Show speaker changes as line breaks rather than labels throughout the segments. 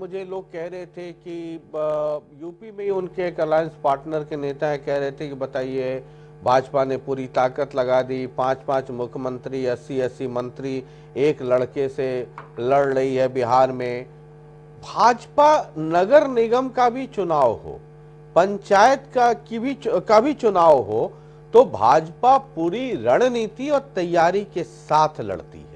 मुझे लोग कह रहे थे कि यूपी में ही उनके एक अलायंस पार्टनर के नेता है, कह रहे थे कि बताइए भाजपा ने पूरी ताकत लगा दी, 5-5 मुख्यमंत्री, 80-80 मंत्री एक लड़के से लड़ रही है बिहार में। भाजपा नगर निगम का भी चुनाव हो, पंचायत का भी चुनाव हो, तो भाजपा पूरी रणनीति और तैयारी के साथ लड़ती है।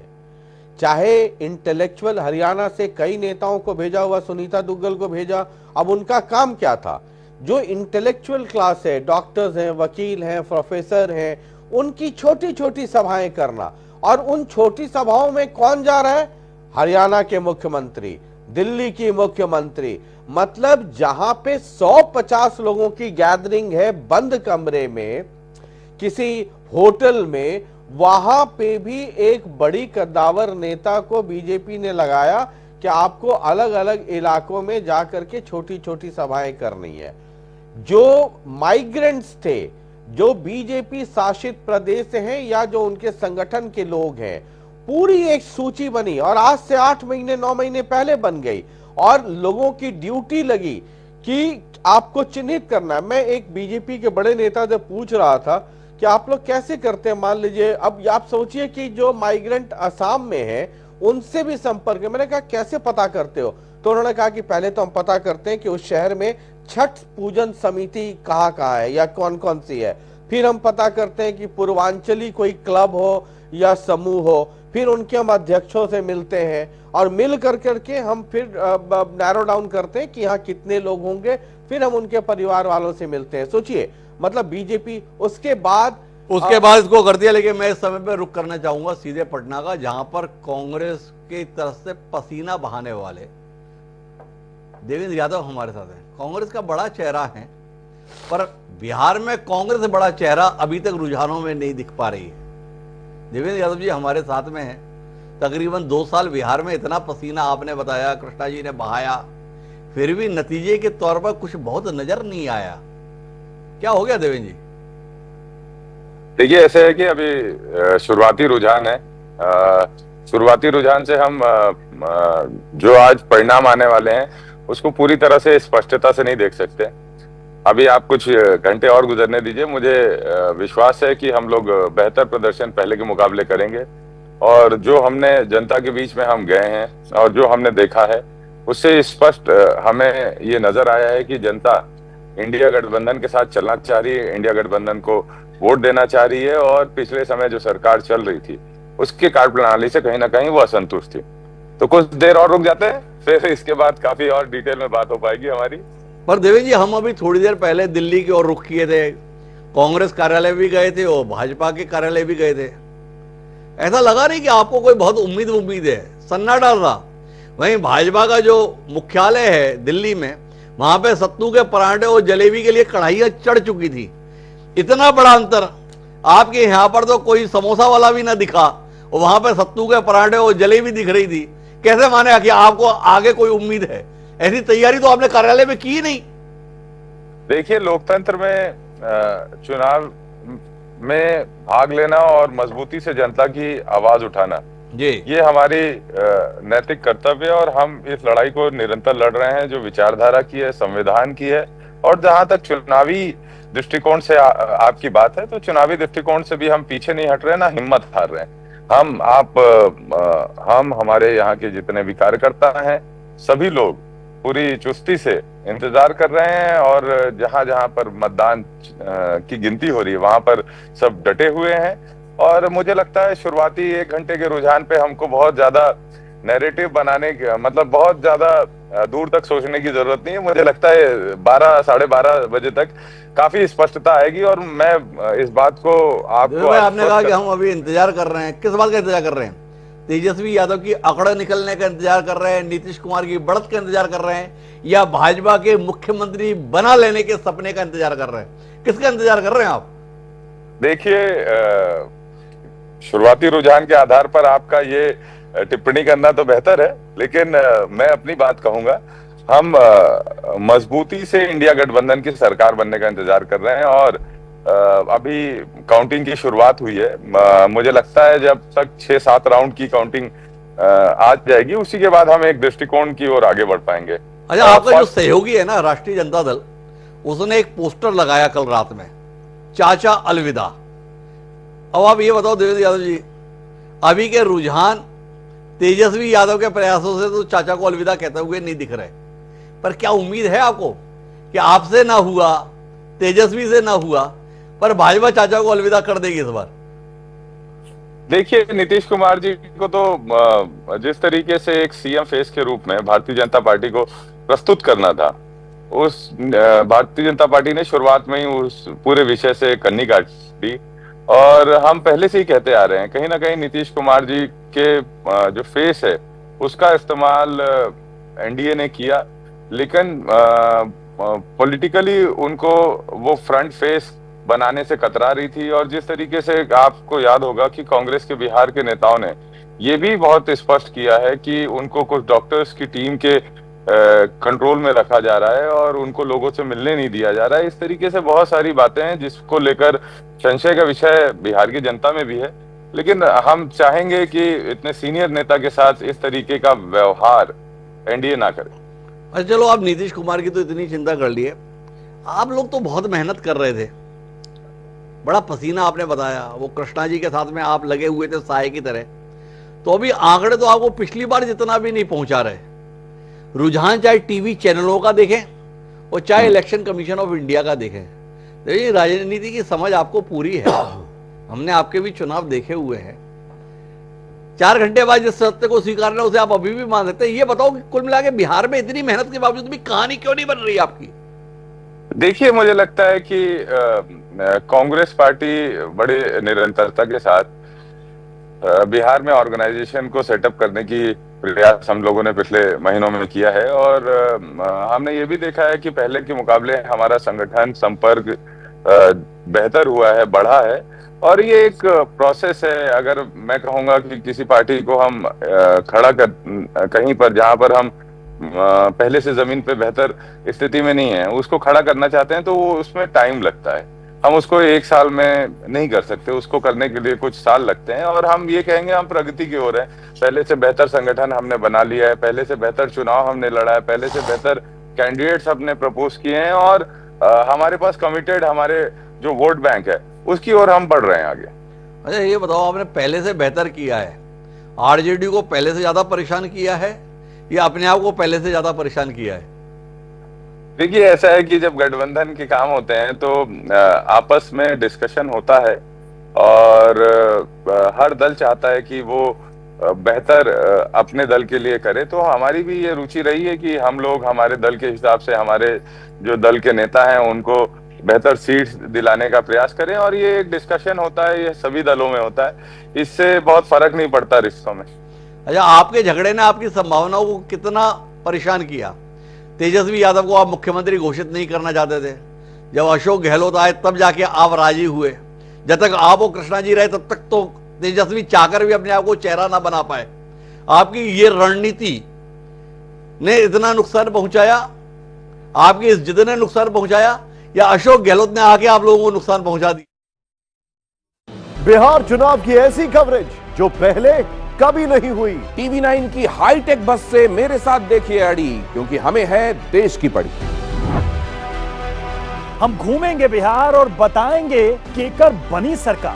चाहे इंटेलेक्चुअल हरियाणा से कई नेताओं को भेजा हुआ, सुनीता दुग्गल को भेजा, अब उनका काम क्या था? जो इंटेलेक्चुअल क्लास है, डॉक्टर्स हैं, वकील हैं, प्रोफेसर हैं, उनकी छोटी छोटी सभाएं करना। और उन छोटी सभाओं में कौन जा रहा है? हरियाणा के मुख्यमंत्री, दिल्ली की मुख्यमंत्री। मतलब जहां पे 150 लोगों की गैदरिंग है बंद कमरे में, किसी होटल में, वहां पे भी एक बड़ी कद्दावर नेता को बीजेपी ने लगाया कि आपको अलग अलग इलाकों में जाकर के छोटी छोटी सभाएं करनी है। जो माइग्रेंट्स थे, जो बीजेपी शासित प्रदेश हैं या जो उनके संगठन के लोग हैं, पूरी एक सूची बनी और आज से 8 महीने 9 महीने पहले बन गई और लोगों की ड्यूटी लगी कि आपको चिन्हित करना है। मैं एक बीजेपी के बड़े नेता से पूछ रहा था कि आप लोग कैसे करते हैं, मान लीजिए अब आप सोचिए कि जो माइग्रेंट असम में है उनसे भी संपर्क है। मैंने कहा कैसे पता करते हो? तो उन्होंने कहा कि पहले तो हम पता करते हैं कि उस शहर में छठ पूजन समिति कहाँ कहाँ है या कौन कौन सी है, फिर हम पता करते हैं कि पूर्वांचली कोई क्लब हो या समूह हो, फिर उनके हम अध्यक्षों से मिलते हैं और मिल करके हम फिर नैरो डाउन करते हैं कि यहाँ कितने लोग होंगे, फिर हम उनके परिवार वालों से मिलते हैं। सोचिए, मतलब बीजेपी उसके बाद
इसको कर दिया। लेकिन मैं इस समय पे रुक करना चाहूंगा सीधे पटना का, जहां पर कांग्रेस की तरफ से पसीना बहाने वाले देवेंद्र यादव हमारे साथ हैं। कांग्रेस का बड़ा चेहरा है, पर बिहार में कांग्रेस से बड़ा चेहरा अभी तक रुझानों में नहीं दिख पा रही है। देवेंद्र यादव जी हमारे साथ में हैं। तकरीबन 2 साल बिहार में इतना पसीना आपने बताया, कृष्णा जी ने बहाया, फिर भी नतीजे के तौर पर कुछ बहुत नजर नहीं आया। क्या हो गया देवेंद्र जी?
देखिए, ऐसे है कि अभी शुरुआती रुझान है। शुरुआती रुझान से हम जो आज परिणाम आने वाले हैं उसको पूरी तरह से स्पष्टता से नहीं देख सकते। अभी आप कुछ घंटे और गुजरने दीजिए। मुझे विश्वास है कि हम लोग बेहतर प्रदर्शन पहले के मुकाबले करेंगे और जो हमने जनता के बीच में हम गए हैं और जो हमने देखा है उससे स्पष्ट हमें ये नजर आया है कि जनता इंडिया गठबंधन के साथ चलना चाह रही है, इंडिया गठबंधन को वोट देना चाह रही है और पिछले समय जो सरकार चल रही थी उसके कार्यप्रणाली से कहीं ना कहीं वो असंतुष्ट थी। तो कुछ देर और रुक जाते हैं, फिर इसके बाद काफी और डिटेल में बात हो पाएगी हमारी।
पर देवेंद्र जी, हम अभी थोड़ी देर पहले दिल्ली की ओर रुख किए थे, कांग्रेस कार्यालय भी गए थे और भाजपा के कार्यालय भी गए थे। ऐसा लगा नहीं कि आपको कोई बहुत उम्मीद है? सन्नाटा था। वहीं भाजपा का जो मुख्यालय है दिल्ली में, वहां पे सत्तू के पराठे और जलेबी के लिए कढ़ाइयां चढ़ चुकी थी। इतना बड़ा अंतर। आपके यहां पर तो कोई समोसा वाला भी ना दिखा और वहां पे सत्तू के पराठे और जलेबी दिख रही थी। कैसे माने कि आपको आगे कोई उम्मीद है? ऐसी तैयारी तो आपने कार्यालय में की नहीं।
देखिए, लोकतंत्र में चुनाव में भाग लेना और मजबूती से जनता की आवाज उठाना जी, ये हमारी नैतिक कर्तव्य है और हम इस लड़ाई को निरंतर लड़ रहे हैं जो विचारधारा की है, संविधान की है। और जहां तक चुनावी दृष्टिकोण से आपकी बात है, तो चुनावी दृष्टिकोण से भी हम पीछे नहीं हट रहे, ना हिम्मत हार रहे हैं। हम हमारे यहाँ के जितने भी कार्यकर्ता हैं, सभी लोग पूरी चुस्ती से इंतजार कर रहे हैं और जहां जहां पर मतदान की गिनती हो रही है वहां पर सब डटे हुए हैं। और मुझे लगता है शुरुआती 1 घंटे के रुझान पे हमको बहुत ज्यादा नैरेटिव बनाने के, मतलब बहुत ज्यादा दूर तक सोचने की जरूरत नहीं है। मुझे लगता है 12 साढ़े 12 बजे तक काफी स्पष्टता आएगी और मैं इस बात को आपको
आपने कहा कि हम अभी इंतजार कर रहे हैं। किस बात का इंतजार कर रहे हैं? तेजस्वी यादव की अकड़ निकलने का इंतजार कर रहे हैं, नीतीश कुमार की बढ़त का इंतजार कर रहे हैं, या भाजपा के मुख्यमंत्री बना लेने के सपने का इंतजार कर रहे हैं? किसका इंतजार कर रहे हैं आप?
देखिए, शुरुआती रुझान के आधार पर आपका ये टिप्पणी करना तो बेहतर है, लेकिन मैं अपनी बात कहूंगा। हम मजबूती से इंडिया गठबंधन की सरकार बनने का इंतजार कर रहे हैं और अभी काउंटिंग की शुरुआत हुई है। मुझे लगता है जब तक 6-7 राउंड की काउंटिंग आ जाएगी, उसी के बाद हम एक दृष्टिकोण की ओर आगे बढ़ पाएंगे।
अच्छा, आपका जो सहयोगी है ना राष्ट्रीय जनता दल, उसने एक पोस्टर लगाया कल रात में, चाचा अलविदा। अब आप ये बताओ देवेंद्र यादव जी, अभी के रुझान तेजस्वी यादव के प्रयासों से तो चाचा को अलविदा कहते हुए नहीं दिख रहे, पर क्या उम्मीद है आपको कि आपसे ना हुआ, तेजस्वी से ना हुआ, पर भाजपा चाचा को अलविदा कर देगी इस बार?
देखिए, नीतीश कुमार जी को तो जिस तरीके से एक सीएम फेस के रूप में भारतीय जनता पार्टी को प्रस्तुत करना था, उस भारतीय जनता पार्टी ने शुरुआत में ही उस पूरे विषय से कन्नी काट दी। और हम पहले से ही कहते आ रहे हैं, कहीं ना कहीं नीतीश कुमार जी के जो फेस है उसका इस्तेमाल एनडीए ने किया, लेकिन पॉलिटिकली उनको वो फ्रंट फेस बनाने से कतरा रही थी। और जिस तरीके से आपको याद होगा कि कांग्रेस के बिहार के नेताओं ने ये भी बहुत स्पष्ट किया है कि उनको कुछ डॉक्टर्स की टीम के कंट्रोल में रखा जा रहा है और उनको लोगों से मिलने नहीं दिया जा रहा है। इस तरीके से बहुत सारी बातें हैं जिसको लेकर संशय का विषय बिहार की जनता में भी है। लेकिन हम चाहेंगे कि इतने सीनियर नेता के साथ इस तरीके का व्यवहार एनडीए ना करे।
अच्छा चलो, आप नीतीश कुमार की तो इतनी चिंता कर लिए, आप लोग तो बहुत मेहनत कर रहे थे, बड़ा पसीना आपने बताया, वो कृष्णा जी के साथ में आप लगे हुए थे साए की तरह, तो अभी आंकड़े तो आपको पिछली बार जितना भी नहीं पहुंचा रहे। रुझान चाहे टीवी चैनलों का देखें और चाहे इलेक्शन कमीशन ऑफ इंडिया का देखें, देखिए राजनीति की समझ आपको पूरी है। हमने आपके भी चुनाव देखे हुए हैं। 4 घंटे बाद जिस सत्य को स्वीकारना उसे आप अभी भी मान सकते हैं। ये बताओ कि कुल मिला के बिहार में इतनी मेहनत के बावजूद भी कहानी क्यों नहीं बन रही आपकी?
देखिए, मुझे लगता है कि कांग्रेस पार्टी बड़े निरंतरता के साथ बिहार में ऑर्गेनाइजेशन को सेटअप करने की प्रयास हम लोगों ने पिछले महीनों में किया है। और हमने ये भी देखा है कि पहले के मुकाबले हमारा संगठन संपर्क बेहतर हुआ है, बढ़ा है। और ये एक प्रोसेस है। अगर मैं कहूंगा कि किसी पार्टी को हम खड़ा कर कहीं पर जहां पर हम पहले से जमीन पे बेहतर स्थिति में नहीं है, उसको खड़ा करना चाहते हैं, तो वो उसमें टाइम लगता है। हम उसको 1 साल में नहीं कर सकते, उसको करने के लिए कुछ साल लगते हैं। और हम ये कहेंगे हम प्रगति की ओर है। पहले से बेहतर संगठन हमने बना लिया है, पहले से बेहतर चुनाव हमने लड़ा है, पहले से बेहतर कैंडिडेट्स हमने प्रपोज किए हैं। और हमारे पास कमिटेड हमारे जो वोट बैंक है उसकी ओर हम बढ़ रहे हैं आगे।
अच्छा ये बताओ, आपने पहले से बेहतर किया है, आरजेडी को पहले से ज्यादा परेशान किया है या अपने आप को पहले से ज्यादा परेशान किया है?
देखिए, ऐसा है कि जब गठबंधन के काम होते हैं तो आपस में डिस्कशन होता है। और हर दल चाहता है कि वो बेहतर अपने दल के लिए करे। तो हमारी भी ये रुचि रही है कि हम लोग हमारे दल के हिसाब से हमारे जो दल के नेता हैं उनको बेहतर सीट्स दिलाने का प्रयास करें। और ये एक डिस्कशन होता है, ये सभी दलों में होता है, इससे बहुत फर्क नहीं पड़ता रिश्तों में।
अच्छा, आपके झगड़े ने आपकी संभावनाओं को कितना परेशान किया? तेजस्वी यादव को आप मुख्यमंत्री घोषित नहीं करना चाहते थे, जब अशोक गहलोत आए तब जाके आप राजी हुए। जब तक आप और कृष्णा जी रहे तब तक तो तेजस्वी चाहकर भी अपने आप को चेहरा ना बना पाए। आपकी ये रणनीति ने इतना नुकसान पहुंचाया, आपकी इस जिद ने नुकसान पहुंचाया, या अशोक गहलोत ने आके आप लोगों को नुकसान पहुंचा दिया?
बिहार चुनाव की ऐसी कवरेज जो पहले कभी नहीं हुई।
टीवी 9 की हाईटेक बस से मेरे साथ देखिए अड़ी, क्योंकि हमें है देश की पड़ी।
हम घूमेंगे बिहार और बताएंगे केकर बनी सरकार।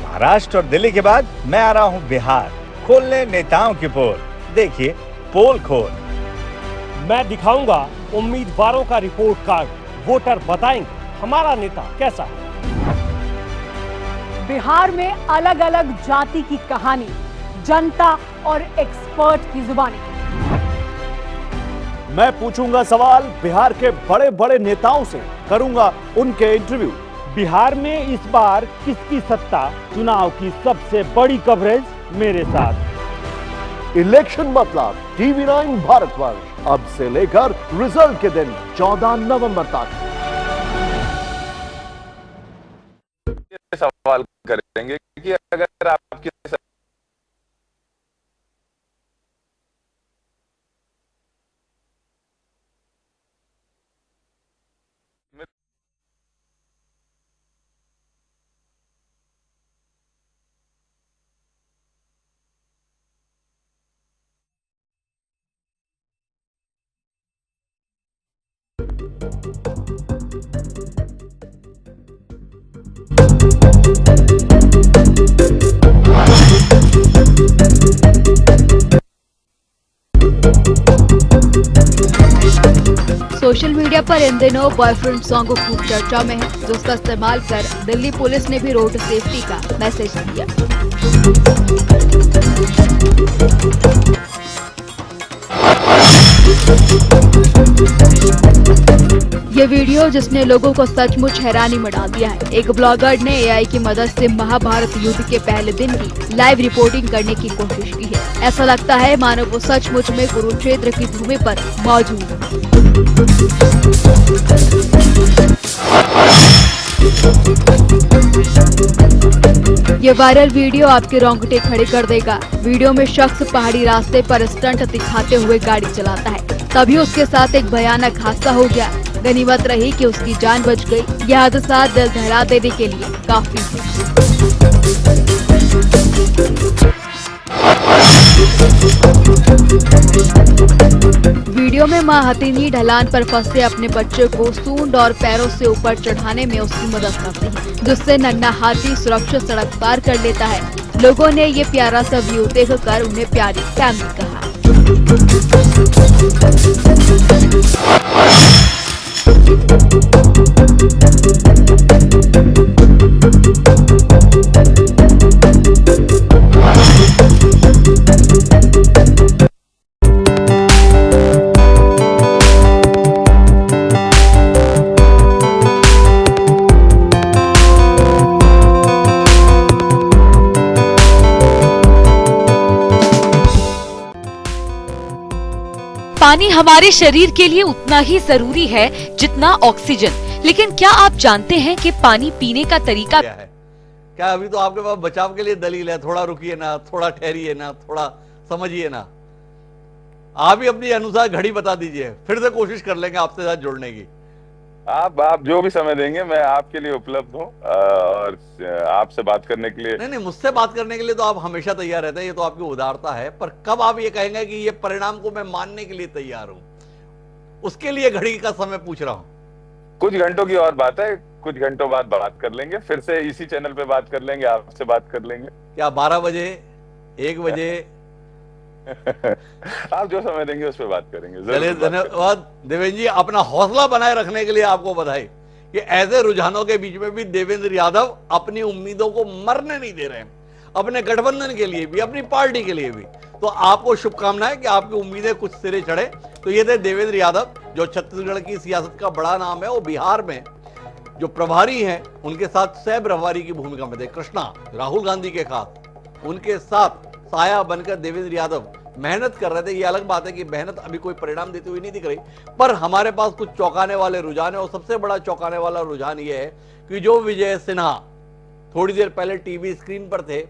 महाराष्ट्र और दिल्ली के बाद मैं आ रहा हूं बिहार, खोलने नेताओं की पोल। देखिए पोल खोल।
मैं दिखाऊंगा उम्मीदवारों का रिपोर्ट कार्ड, वोटर बताएंगे हमारा नेता कैसा है।
बिहार में अलग अलग जाति की कहानी, जनता और एक्सपर्ट की जुबानी।
मैं पूछूंगा सवाल बिहार के बड़े बड़े नेताओं से, करूंगा उनके इंटरव्यू।
बिहार में इस बार किसकी सत्ता, चुनाव की सबसे बड़ी कवरेज मेरे साथ।
इलेक्शन मतलब टीवी 9 भारतवर्ष, अब से लेकर रिजल्ट के दिन 14 नवंबर तक।
सवाल करेंगे कि अगर आपकी
सोशल मीडिया पर इन दिनों बॉयफ्रेंड सॉन्ग खूब चर्चा में है, जिसका इस्तेमाल कर दिल्ली पुलिस ने भी रोड सेफ्टी का मैसेज दिया। ये वीडियो जिसने लोगों को सचमुच हैरानी में डाल दिया है। एक ब्लॉगर ने एआई की मदद से महाभारत युद्ध के पहले दिन की लाइव रिपोर्टिंग करने की कोशिश की है। ऐसा लगता है मानो वो सचमुच में कुरुक्षेत्र की भूमि पर मौजूद है। ये वायरल वीडियो आपके रोंगटे खड़े कर देगा। वीडियो में शख्स पहाड़ी रास्ते पर स्टंट दिखाते हुए गाड़ी चलाता है, तभी उसके साथ एक भयानक हादसा हो गया। गनीमत रही कि उसकी जान बच गई। यह हादसा दिल दहला देने के लिए काफी है। वीडियो में मां हथिनी ढलान पर फंसे अपने बच्चे को सूंड और पैरों से ऊपर चढ़ाने में उसकी मदद करती है, जिससे नन्हा हाथी सुरक्षित सड़क पार कर लेता है। लोगों ने ये प्यारा सा व्यू देखकर उन्हें प्यारी फैमिली कहा।
पानी हमारे शरीर के लिए उतना ही जरूरी है जितना ऑक्सीजन, लेकिन क्या आप जानते हैं कि पानी पीने का तरीका
क्या है? क्या अभी तो आपके पास बचाव के लिए दलील है? थोड़ा रुकिए ना, थोड़ा ठहरिए ना, थोड़ा समझिए ना। आप ही अपनी अनुसार घड़ी बता दीजिए, फिर से कोशिश कर लेंगे आपसे साथ जुड़ने की।
आप जो भी समय देंगे मैं आपके लिए उपलब्ध हूँ और आपसे बात करने के लिए।
नहीं, मुझसे बात करने के लिए तो आप हमेशा तैयार रहते हैं, ये तो आपकी उदारता है। पर कब आप ये कहेंगे कि ये परिणाम को मैं मानने के लिए तैयार हूँ, उसके लिए घड़ी का समय पूछ रहा हूँ।
कुछ घंटों की और बात है, कुछ घंटों बाद बात कर लेंगे, फिर से इसी चैनल पे बात कर लेंगे, आपसे बात कर लेंगे।
क्या 12 बजे, 1 बजे?
आप जो समय देंगे उस पर बात करेंगे।
चलिए, धन्यवाद देवेंद्र जी। अपना हौसला बनाए रखने के लिए आपको बधाई कि ऐसे रुझानों के बीच में भी देवेंद्र यादव अपनी उम्मीदों को मरने नहीं दे रहे हैं, अपने गठबंधन के लिए भी, अपनी पार्टी के लिए भी। तो आपको शुभकामनाएं कि आपकी उम्मीदें कुछ सिरे चढ़े। तो ये थे देवेंद्र यादव, जो छत्तीसगढ़ की सियासत का बड़ा नाम है। वो बिहार में जो प्रभारी हैं उनके साथ सह प्रभारी की भूमिका में थे। कृष्णा राहुल गांधी के साथ, उनके साथ साया बनकर देवेंद्र यादव मेहनत कर रहे थे। ये अलग बात है कि मेहनत अभी कोई परिणाम देती हुई नहीं दिख रही, पर हमारे पास कुछ चौंकाने वाले रुझान है। और सबसे बड़ा चौंकाने वाला रुझान ये है कि जो विजय सिन्हा थोड़ी देर पहले टीवी स्क्रीन पर थे,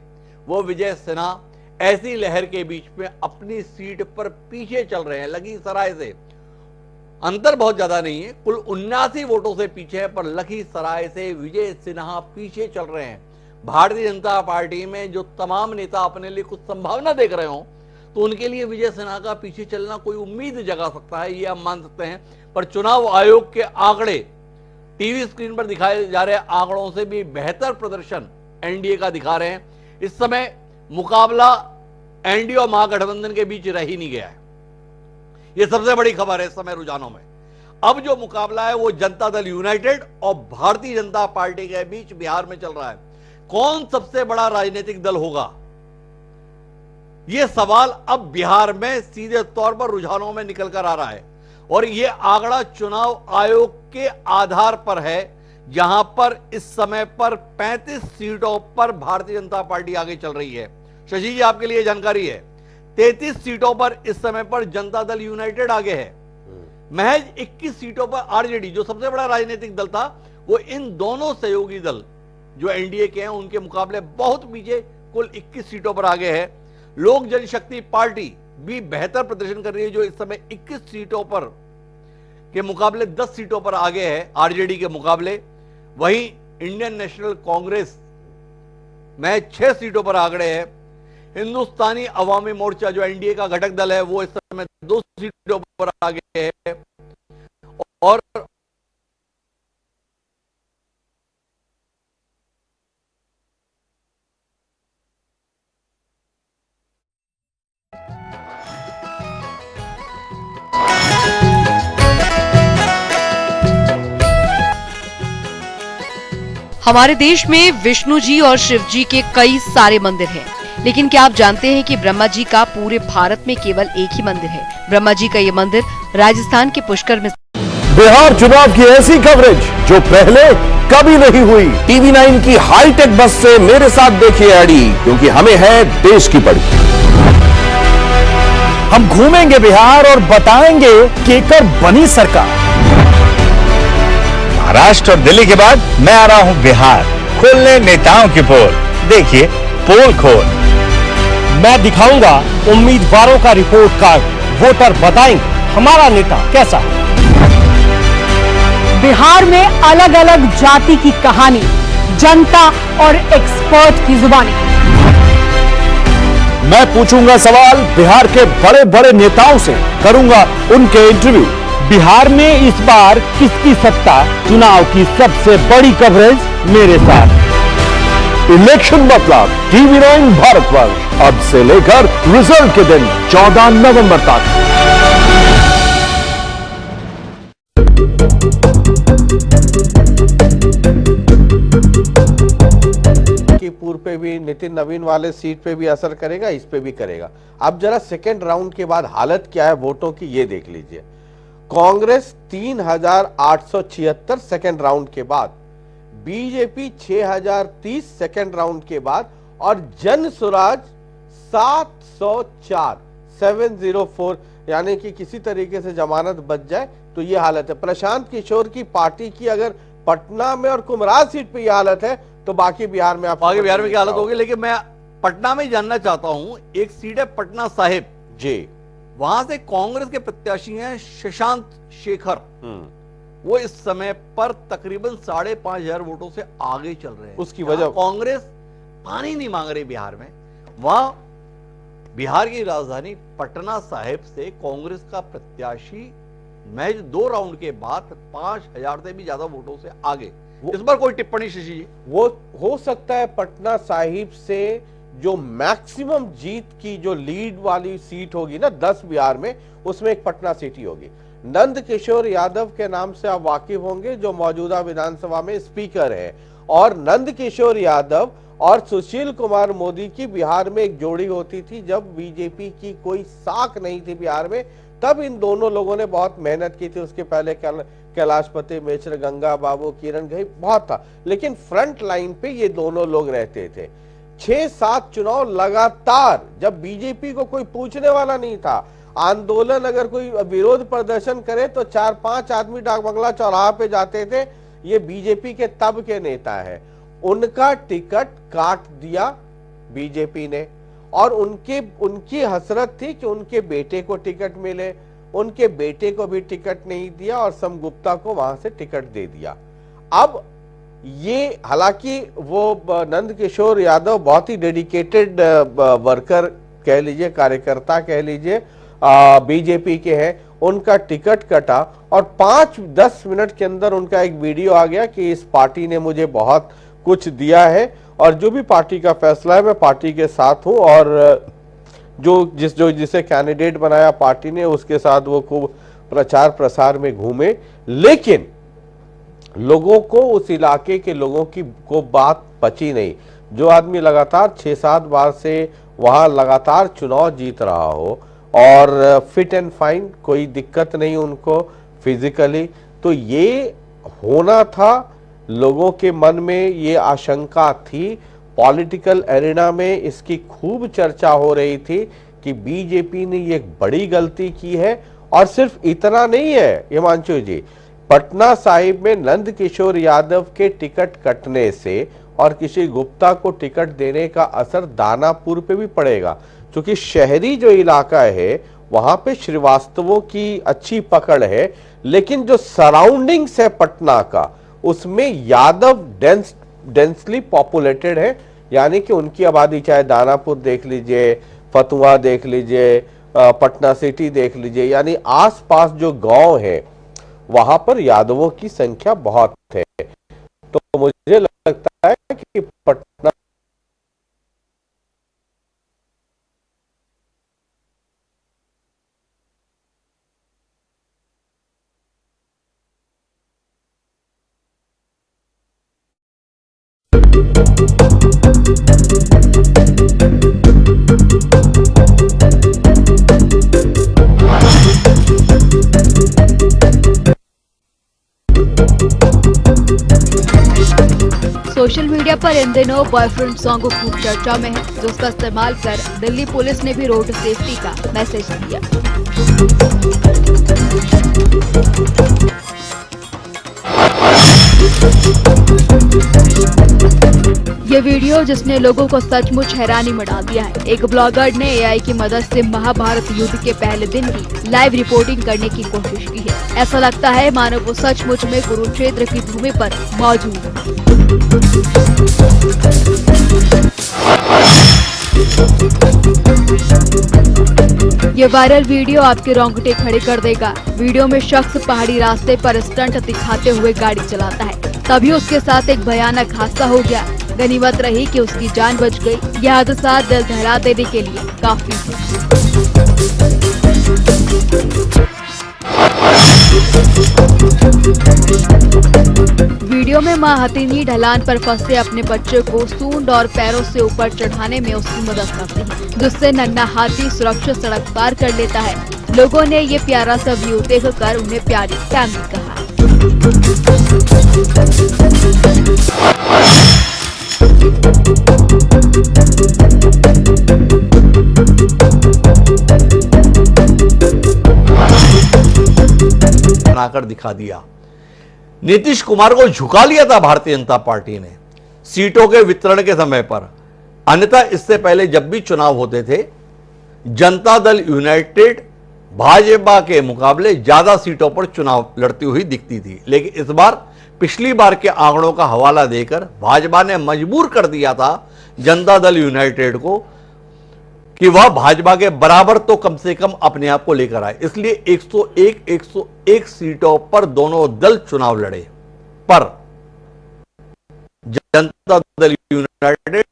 वो विजय सिन्हा ऐसी लहर के बीच में अपनी सीट पर पीछे चल रहे हैं, लखीसराय से। अंतर बहुत ज्यादा नहीं है, कुल 79 वोटों से पीछे है, पर लखीसराय से विजय सिन्हा पीछे चल रहे हैं। भारतीय जनता पार्टी में जो तमाम नेता अपने लिए कुछ संभावना देख रहे हो, तो उनके लिए विजय सिन्हा का पीछे चलना कोई उम्मीद जगा सकता है, ये हम मान सकते हैं। पर चुनाव आयोग के आंकड़े, टीवी स्क्रीन पर दिखाए जा रहे आंकड़ों से भी बेहतर प्रदर्शन एनडीए का दिखा रहे हैं। इस समय मुकाबला एनडीए और महागठबंधन के बीच रह ही नहीं गया है। यह सबसे बड़ी खबर है इस समय रुझानों में। अब जो मुकाबला है वो जनता दल यूनाइटेड और भारतीय जनता पार्टी के बीच बिहार में चल रहा है। कौन सबसे बड़ा राजनीतिक दल होगा, यह सवाल अब बिहार में सीधे तौर पर रुझानों में निकल कर आ रहा है। और यह आंकड़ा चुनाव आयोग के आधार पर है, जहां पर इस समय पर 35 सीटों पर भारतीय जनता पार्टी आगे चल रही है। शशि जी, आपके लिए जानकारी है, 33 सीटों पर इस समय पर जनता दल यूनाइटेड आगे है। महज 21 सीटों पर आरजेडी, जो सबसे बड़ा राजनीतिक दल था, वो इन दोनों सहयोगी दल जो एनडीए के हैं उनके मुकाबले बहुत पीछे, कुल 21 सीटों पर आगे है। लोक जनशक्ति पार्टी भी बेहतर प्रदर्शन कर रही है, जो इस समय 21 सीटों पर के मुकाबले 10 सीटों पर आगे है आरजेडी के मुकाबले। वहीं इंडियन नेशनल कांग्रेस में 6 सीटों पर आगे है। हिंदुस्तानी अवामी मोर्चा जो एनडीए का घटक दल है, वो इस समय 2 सीटों पर आगे है। और
हमारे देश में विष्णु जी और शिव जी के कई सारे मंदिर हैं, लेकिन क्या आप जानते हैं कि ब्रह्मा जी का पूरे भारत में केवल एक ही मंदिर है। ब्रह्मा जी का ये मंदिर राजस्थान के पुष्कर में।
बिहार चुनाव की ऐसी कवरेज जो पहले कभी नहीं हुई।
टीवी 9 की हाईटेक बस से मेरे साथ देखिए एडी, क्योंकि हमें है देश की पड़ी।
हम घूमेंगे बिहार और बताएंगे केकर बनी सरकार।
महाराष्ट्र और दिल्ली के बाद मैं आ रहा हूं बिहार, खोलने नेताओं की पोल। देखिए पोल खोल।
मैं दिखाऊंगा उम्मीदवारों का रिपोर्ट कार्ड, वोटर बताएंगे हमारा नेता कैसा है।
बिहार में अलग अलग जाति की कहानी, जनता और एक्सपर्ट की जुबानी।
मैं पूछूंगा सवाल बिहार के बड़े बड़े नेताओं से, करूंगा उनके इंटरव्यू।
बिहार में इस बार किसकी सत्ता, चुनाव की सबसे बड़ी कवरेज मेरे साथ।
इलेक्शन मतलब टीवी 9 भारतवर्ष अब से लेकर रिजल्ट के दिन 14 नवंबर तक।
पूर्व पे भी, नितिन नवीन वाले सीट पे भी असर करेगा, इस पे भी करेगा। अब जरा सेकेंड राउंड के बाद हालत क्या है वोटों की, ये देख लीजिए। कांग्रेस 3876 सेकेंड राउंड के बाद, बीजेपी 6030 सेकेंड राउंड के बाद, और जन स्वराज 704 यानी कि किसी तरीके से जमानत बच जाए तो ये हालत है। प्रशांत किशोर की पार्टी की अगर पटना में और कुमराज सीट पे ये हालत है तो बाकी बिहार में
बाकी बिहार में क्या हालत होगी। लेकिन मैं पटना में जानना चाहता हूं, एक सीट है पटना साहिब
जी,
वहां से कांग्रेस के प्रत्याशी हैं शशांक शेखर। वो इस समय पर तकरीबन 5,500 वोटों से आगे चल रहे हैं।
उसकी वजह
कांग्रेस पानी नहीं मांग रही बिहार में। वहां बिहार की राजधानी पटना साहिब से कांग्रेस का प्रत्याशी महज 2 राउंड के बाद 5,000 से भी ज्यादा वोटों से आगे। इस बार कोई टिप्पणी शशि जी?
वो हो सकता है पटना साहिब से जो मैक्सिमम जीत की जो लीड वाली सीट होगी ना 10 बिहार में, उसमें एक पटना सीट ही होगी। नंद किशोर यादव के नाम से आप वाकिफ होंगे, जो मौजूदा विधानसभा में स्पीकर है। और नंद किशोर यादव और सुशील कुमार मोदी की बिहार में एक जोड़ी होती थी जब बीजेपी की कोई साख नहीं थी बिहार में, तब इन दोनों लोगों ने बहुत मेहनत की थी। उसके पहले कैलाशपति मिश्र, गंगा बाबू, किरण गई, बहुत था, लेकिन फ्रंट लाइन पे ये दोनों लोग रहते थे। 6-7 चुनाव लगातार, जब बीजेपी को कोई पूछने वाला नहीं था, आंदोलन अगर कोई विरोध प्रदर्शन करे तो 4-5 आदमी डाक बंगला चौराहा पे जाते थे। ये बीजेपी के तब के नेता है। उनका टिकट काट दिया बीजेपी ने, और उनकी हसरत थी कि उनके बेटे को टिकट मिले। उनके बेटे को भी टिकट नहीं दिया और सम गुप्ता को वहां से टिकट दे दिया। अब ये, हालांकि वो नंद किशोर यादव बहुत ही डेडिकेटेड वर्कर कह लीजिए, कार्यकर्ता कह लीजिए, बीजेपी के हैं, उनका टिकट कटा और 5-10 मिनट के अंदर उनका एक वीडियो आ गया कि इस पार्टी ने मुझे बहुत कुछ दिया है और जो भी पार्टी का फैसला है मैं पार्टी के साथ हूं। और जिसे कैंडिडेट बनाया पार्टी ने, उसके साथ वो खूब प्रचार प्रसार में घूमे। लेकिन लोगों को, उस इलाके के लोगों की को बात पची नहीं। जो आदमी लगातार 6-7 बार से वहां लगातार चुनाव जीत रहा हो और फिट एंड फाइन, कोई दिक्कत नहीं उनको फिजिकली, तो ये होना था। लोगों के मन में ये आशंका थी, पॉलिटिकल एरिना में इसकी खूब चर्चा हो रही थी कि बीजेपी ने ये बड़ी गलती की है। और सिर्फ इतना नहीं है हिमांशु जी, पटना साहिब में नंद किशोर यादव के टिकट कटने से और किसी गुप्ता को टिकट देने का असर दानापुर पे भी पड़ेगा, क्योंकि शहरी जो इलाका है वहां पे श्रीवास्तवों की अच्छी पकड़ है, लेकिन जो सराउंडिंग्स है पटना का, उसमें यादव डेंसली पॉपुलेटेड है। यानी कि उनकी आबादी, चाहे दानापुर देख लीजिए, फतुहा देख लीजिए, पटना सिटी देख लीजिए, यानी आसपास जो गांव है वहां पर यादवों की संख्या बहुत है। तो मुझे लगता है कि पटना
सोशल मीडिया पर इन दिनों बॉयफ्रेंड सॉन्ग खूब चर्चा में है, जिसका इस्तेमाल कर दिल्ली पुलिस ने भी रोड सेफ्टी का मैसेज दिया। ये वीडियो जिसने लोगों को सचमुच हैरानी में डाल दिया है। एक ब्लॉगर ने एआई की मदद से महाभारत युद्ध के पहले दिन की लाइव रिपोर्टिंग करने की कोशिश की है। ऐसा लगता है मानो वो सचमुच में कुरुक्षेत्र की भूमि पर मौजूद है। ये वायरल वीडियो आपके रोंगटे खड़े कर देगा। वीडियो में शख्स पहाड़ी रास्ते पर स्टंट दिखाते हुए गाड़ी चलाता है, तभी उसके साथ एक भयानक हादसा हो गया। गनीमत रही कि उसकी जान बच गई। यह हादसा दिल दहला देने के लिए काफी है। वीडियो में मां हथिनी ढलान पर फंसे अपने बच्चे को सूंड और पैरों से ऊपर चढ़ाने में उसकी मदद करती है, जिससे नन्हा हाथी सुरक्षित सड़क पार कर लेता है। लोगों ने ये प्यारा सा व्यू देखकर उन्हें प्यारी फैमिली कहा।
बनाकर दिखा दिया। नीतीश कुमार को झुका लिया था भारतीय जनता पार्टी ने सीटों के वितरण के समय पर। अन्यथा इससे पहले जब भी चुनाव होते थे, जनता दल यूनाइटेड भाजपा के मुकाबले ज्यादा सीटों पर चुनाव लड़ती हुई दिखती थी। लेकिन इस बार पिछली बार के आंकड़ों का हवाला देकर भाजपा ने मजबूर कर दिया था जनता दल यूनाइटेड को कि वह भाजपा के बराबर तो कम से कम अपने आप को लेकर आए। इसलिए 101 सीटों पर दोनों दल चुनाव लड़े, पर जनता दल यूनाइटेड